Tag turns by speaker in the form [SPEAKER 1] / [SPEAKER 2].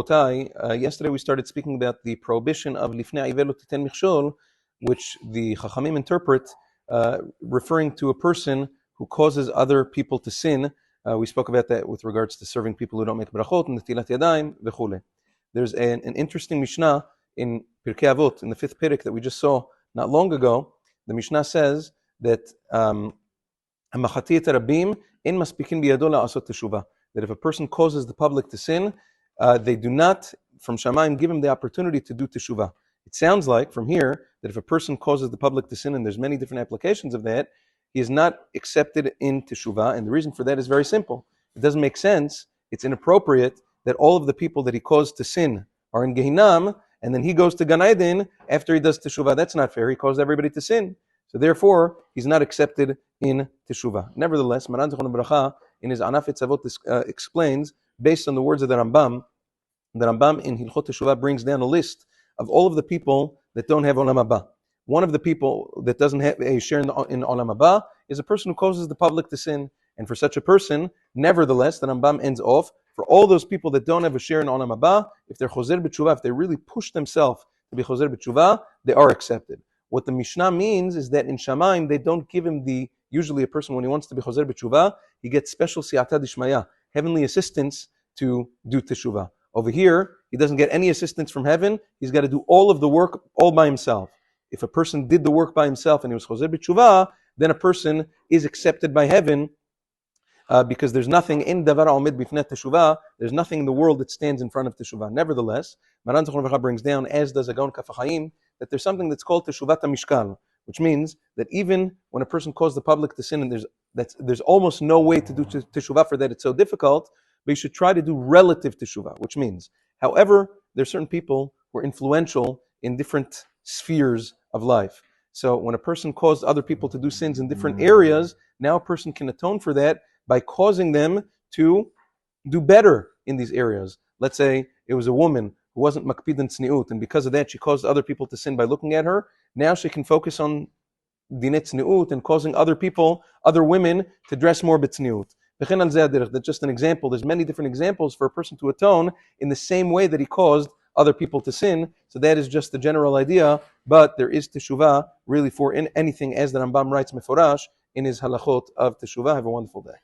[SPEAKER 1] Rabotai, yesterday we started speaking about the prohibition of lifnei ayiv lo titen michshol, which the Chachamim interpret referring to a person who causes other people to sin. We spoke about that with regards to serving people who don't make brachot and netilat yadayim v'chule. There's an interesting Mishnah in Pirkei Avot, in the 5th Perek that we just saw not long ago. The Mishnah says that that if a person causes the public to sin, they do not, from Shamayim, give him the opportunity to do teshuvah. It sounds like from here that if a person causes the public to sin, and there's many different applications of that, he is not accepted in teshuvah, and the reason for that is very simple. It doesn't make sense, it's inappropriate that all of the people that he caused to sin are in Gehinam, and then he goes to Gan Eden after he does teshuvah. That's not fair. He caused everybody to sin. So therefore, he's not accepted in teshuvah. Nevertheless, Maran Zichron Bracha, in his Anaf Etzavot, explains, based on the words of the Rambam in Hilchot Teshuvah brings down a list of all of the people that don't have Olam Haba. One of the people that doesn't have a share in Olam Haba is a person who causes the public to sin. And for such a person, nevertheless, the Rambam ends off, for all those people that don't have a share in Olam Haba, if they're Choser B'Teshuvah, if they really push themselves to be Choser B'Teshuvah, they are accepted. What the Mishnah means is that in Shamayim, they don't give him usually a person, when he wants to be Choser B'Teshuvah, he gets special Siyata Dishmaya, heavenly assistance to do Teshuvah. Over here, he doesn't get any assistance from heaven, he's got to do all of the work all by himself. If a person did the work by himself and he was Choser B'Teshuvah, then a person is accepted by heaven, because there's nothing in Davar Omid Bifnei Teshuvah, there's nothing in the world that stands in front of Teshuvah. Nevertheless, Maran Zichron Bracha brings down, as does Agon Kaf HaChaim, that there's something that's called Teshuvat HaMishkal, which means that even when a person caused the public to sin, and there's almost no way to do Teshuvah for that, it's so difficult, but you should try to do relative Teshuvah, which means, however, there's certain people who are influential in different spheres of life. So when a person caused other people to do sins in different areas, now a person can atone for that by causing them to do better in these areas. Let's say it was a woman who wasn't makpid in tzniut, and because of that she caused other people to sin by looking at her. Now she can focus on dinei tzniut and causing other women to dress more b'tzniut. That's just an example. There's many different examples for a person to atone in the same way that he caused other people to sin. So that is just the general idea, but there is teshuvah really for anything, as the Rambam writes meforash in his halachot of teshuvah. Have a wonderful day.